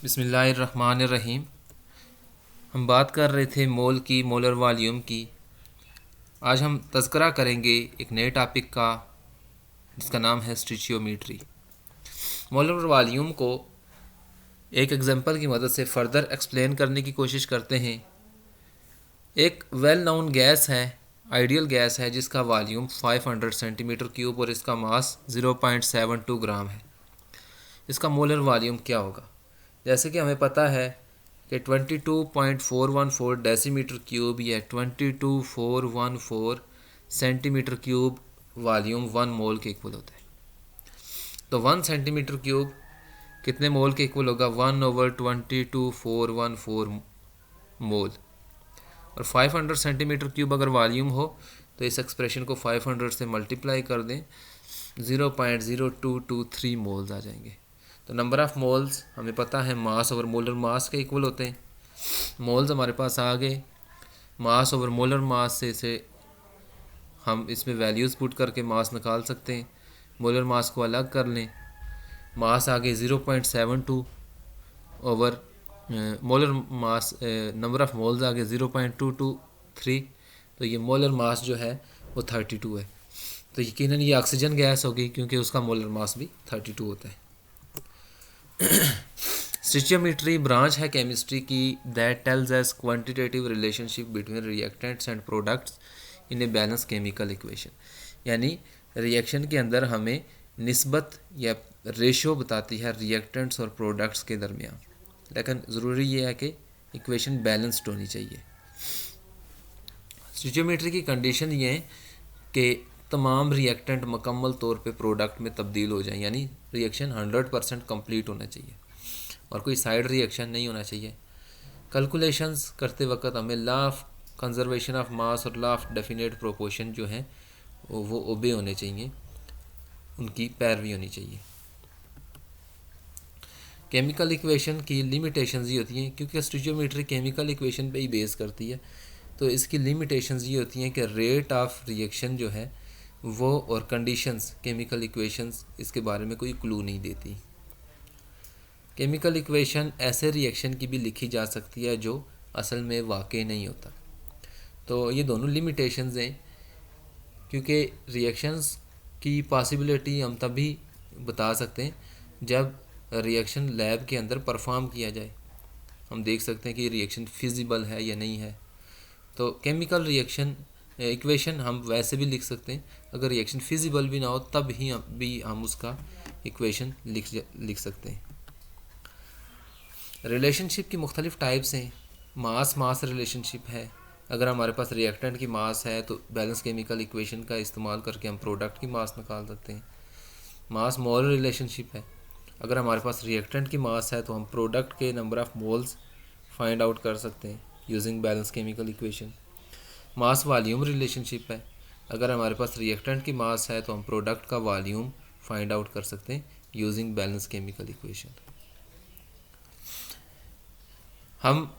बिस्मिल्लाहिर्रहमानिर्रहीम। हम बात कर रहे थे मोल की, मोलर वॉल्यूम की। आज हम तज़किरा करेंगे एक नए टॉपिक का जिसका नाम है स्टिचियोमीट्री। मोलर वॉल्यूम को एक एग्जांपल की मदद से फ़र्दर एक्सप्लेन करने की कोशिश करते हैं। एक वेल नोन गैस है, आइडियल गैस है, जिसका वॉल्यूम 500 सेंटीमीटर क्यूब और इसका मास 0.72 ग्राम है। इसका मोलर वॉल्यूम क्या होगा? जैसे कि हमें पता है कि 22.414 डेसीमीटर क्यूब या 22414 सेंटीमीटर क्यूब वॉल्यूम 1 मोल के इक्वल होता है। तो 1 सेंटीमीटर क्यूब कितने मोल के इक्वल होगा? 1/22414 मोल। और 500 सेंटीमीटर क्यूब अगर वॉल्यूम हो तो इस एक्सप्रेशन को 500 से मल्टीप्लाई कर दें, 0.0223 मोल्स आ जाएंगे। तो नंबर ऑफ़ मोल्स हमें पता है मास ओवर मोलर मास के इक्वल होते हैं। मोल्स हमारे पास आ गए, मास ओवर मोलर मास से इसे हम इसमें वैल्यूज़ पुट करके मास निकाल सकते हैं। मोलर मास को अलग कर लें, मास आ गए 0.72 over molar mass, number of moles आ गए 0.223। तो ये मोलर मास जो है वो 32 है। तो यकीनन ये ऑक्सीजन गैस होगी क्योंकि उसका मोलर मास भी 32 होता है। स्टिचियोमेट्री ब्रांच है केमिस्ट्री की that tells us quantitative relationship between reactants and products in a balance chemical equation. यानी रिएक्शन के अंदर हमें निस्बत या रेशो बताती है रिएक्टेंट्स और प्रोडक्ट्स के दरमियान, लेकिन ज़रूरी ये है कि इक्वेशन बैलेंस्ड होनी चाहिए। स्टिचियोमेट्री की कंडीशन ये है कि तमाम रिएक्टेंट मुकम्मल तौर पे प्रोडक्ट में तब्दील हो जाएं, यानी रिएक्शन 100% कंप्लीट होना चाहिए और कोई साइड रिएक्शन नहीं होना चाहिए। कैलकुलेशंस करते वक्त हमें law of conservation of mass और लॉ ऑफ डेफिनेट प्रोपोर्शन जो हैं वो ओबे होने चाहिए, उनकी पैरवी होनी चाहिए। केमिकल इक्वेशन की लिमिटेशंस ये होती हैं, क्योंकि स्टिचियोमेट्री केमिकल इक्वेशन पे ही बेस करती है, तो इसकी लिमिटेशंस ये होती हैं कि रेट ऑफ रिएक्शन जो है वो और कंडीशंस केमिकल इक्वेशंस इसके बारे में कोई क्लू नहीं देती। केमिकल इक्वेशन ऐसे रिएक्शन की भी लिखी जा सकती है जो असल में वाकई नहीं होता। तो ये दोनों लिमिटेशंस हैं, क्योंकि रिएक्शंस की पॉसिबिलिटी हम तभी बता सकते हैं जब रिएक्शन लैब के अंदर परफॉर्म किया जाए। हम देख सकते हैं कि रिएक्शन फिजिबल है या नहीं है। तो केमिकल रिएक्शन इक्वेशन हम वैसे भी लिख सकते हैं, अगर रिएक्शन फिजिबल भी ना हो तब भी हम उसका इक्वेशन लिख सकते हैं। रिलेशनशिप की मुख्तलिफ़ टाइप्स हैं। मास रिलेशनशिप है। अगर हमारे पास रिएक्टेंट की मास है तो बैलेंस केमिकल इक्वेशन का इस्तेमाल करके हम प्रोडक्ट की मास निकाल सकते हैं। मास मोल रिलेशनशिप है। अगर हमारे पास रिएक्टेंट की मास है तो हम प्रोडक्ट के number of moles find out कर सकते हैं using balance chemical equation. Mass volume relationship है। अगर हमारे पास रिएक्टेंट की मास है तो हम प्रोडक्ट का वॉल्यूम फाइंड आउट कर सकते हैं यूजिंग बैलेंस केमिकल इक्वेशन। हम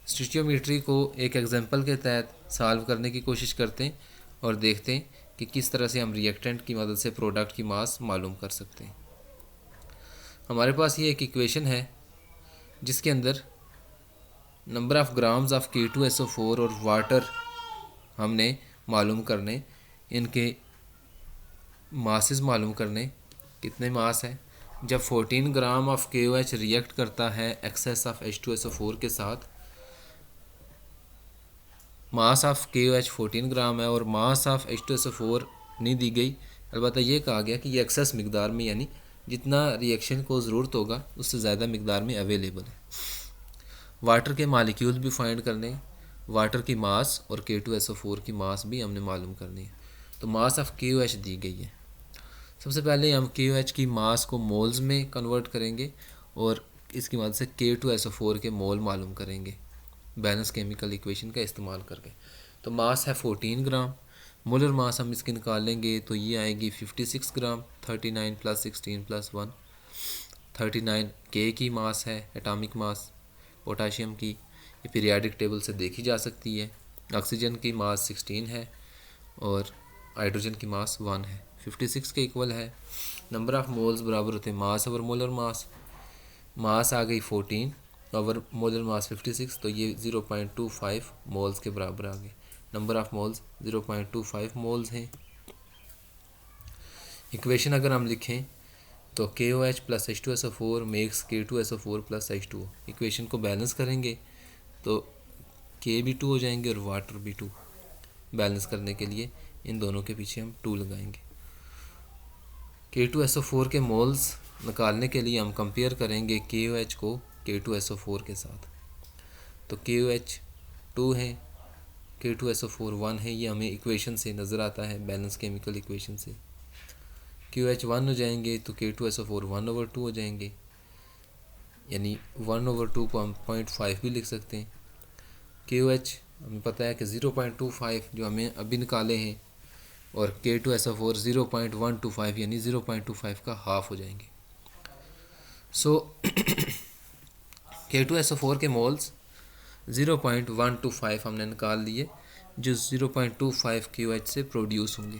स्टिचियोमेट्री को एक एग्जांपल के तहत सॉल्व करने की कोशिश करते हैं और देखते हैं कि किस तरह से हम रिएक्टेंट की मदद से प्रोडक्ट की मास मालूम कर सकते हैं। हमारे पास ये एक इक्वेशन है जिसके अंदर number of grams of K2SO4 और वाटर हमने मालूम करने, इनके मासेस मालूम करने, कितने मास है। जब 14 ग्राम ऑफ KOH रिएक्ट करता है एक्सेस ऑफ H2SO4 के साथ, मास ऑफ KOH 14 ग्राम है और मास ऑफ H2SO4 नहीं दी गई, अलबत्ता ये कहा गया कि ये एक्सेस मिकदार में, यानी जितना रिएक्शन को ज़रूरत होगा उससे ज़्यादा मिकदार में अवेलेबल है। वाटर के मालिक्यूल भी फाइंड करने, वाटर की मास और K2SO4 की मास भी हमने मालूम करनी है। तो मास ऑफ KOH दी गई है। सबसे पहले हम KOH की मास को मोल्स में कन्वर्ट करेंगे और इसकी मदद से K2SO4 के मोल मालूम करेंगे बैलेंस केमिकल इक्वेशन का इस्तेमाल करके। तो मास है 14 ग्राम, मोलर मास हम इसकी निकालेंगे तो ये आएगी 56 ग्राम। 39 + 16 + 1 39 K की मास है, एटॉमिक मास पोटाशियम की, ये पीरियाडिक टेबल से देखी जा सकती है। ऑक्सीजन की मास 16 है और हाइड्रोजन की मास 1 है। 56 के इक्वल है। नंबर ऑफ़ मोल्स बराबर होते हैं मास ओवर मोलर मास। मास आ गई 14 और मोलर मास 56, तो ये 0.25 मोल्स के बराबर आ गए। नंबर ऑफ मोल्स 0.25 मोल्स हैं। इक्वेशन अगर हम लिखें तो KOH plus H2SO4 makes K2SO4 plus H2O। Equation को बैलेंस करेंगे तो K भी 2 हो जाएंगे और वाटर भी 2। बैलेंस करने के लिए इन दोनों के पीछे हम 2 लगाएंगे। K2SO4 के मोल्स निकालने के लिए हम कंपेयर करेंगे KOH को K2SO4 के साथ। तो KOH 2 है, K2SO4 1 है, ये हमें इक्वेशन से नज़र आता है, बैलेंस केमिकल इक्वेशन से। KOH 1 हो जाएंगे तो K2SO4 1/2 हो जाएंगे, यानी 1/2 को हम 0.5 भी लिख सकते हैं। KOH हमें पता है कि 0.25 जो हमें अभी निकाले हैं, और K2SO4 0.125 यानी 0.25 का हाफ हो जाएंगे। सो K2SO4 के मोल्स 0.125 हमने निकाल लिए, जो 0.25 KOH से प्रोड्यूस होंगे।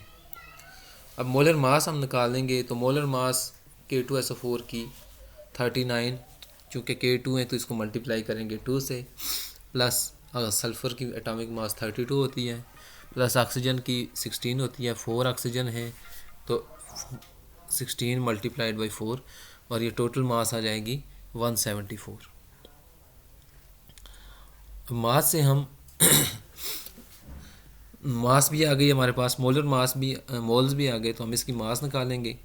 अब मोलर मास हम निकालेंगे तो मोलर मास K2SO4 की 39, चूँकि K2 है तो इसको मल्टीप्लाई करेंगे 2 से, प्लस सल्फ़र की एटॉमिक मास 32 होती है, प्लस ऑक्सीजन की 16 होती है, 4 ऑक्सीजन है तो 16 मल्टीप्लाइड बाई 4, और ये टोटल मास आ जाएगी 174। मास से हम मास भी आ गई हमारे पास, मोलर मास भी, मोल्स भी आ गए, तो हम इसकी मास निकालेंगे।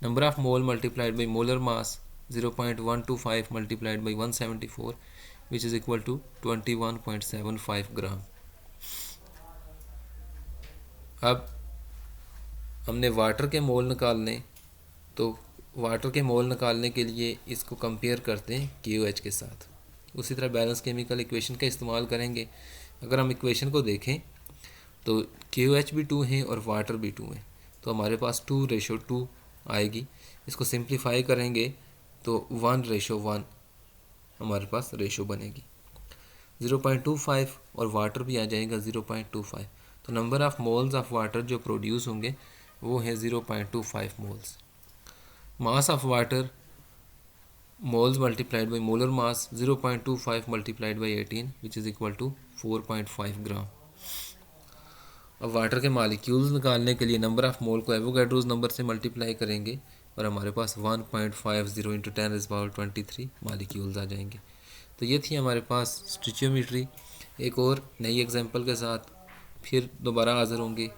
Number of mole multiplied by molar mass 0.125 multiplied by 174 which is equal to 21.75 gram. अब हमने वाटर के मोल निकालने, तो वाटर के मोल निकालने के लिए इसको कंपेयर करते हैं KOH के साथ। उसी तरह बैलेंस केमिकल इक्वेशन का इस्तेमाल करेंगे। अगर हम इक्वेशन को देखें तो KOH भी 2 है और वाटर भी 2 है, तो हमारे पास 2:2 आएगी। इसको सिंप्लीफाई करेंगे तो 1:1 हमारे पास रेशो बनेगी। 0.25 और वाटर भी आ जाएगा 0.25, तो number of moles of water जो प्रोड्यूस होंगे वो है 0.25 moles. Mass of water moles multiplied by molar mass 0.25 multiplied by 18 which is equal to 4.5 gram. अब वाटर के मालिक्यूल्स निकालने के लिए नंबर ऑफ़ मोल को एवोगैड्रोस नंबर से मल्टीप्लाई करेंगे और हमारे पास 1.50 × 10⁻23 मालिक्यूल्स आ जाएंगे। तो ये थी हमारे पास स्टोइचियोमेट्री। एक और नई एग्जांपल के साथ फिर दोबारा हाज़िर होंगे।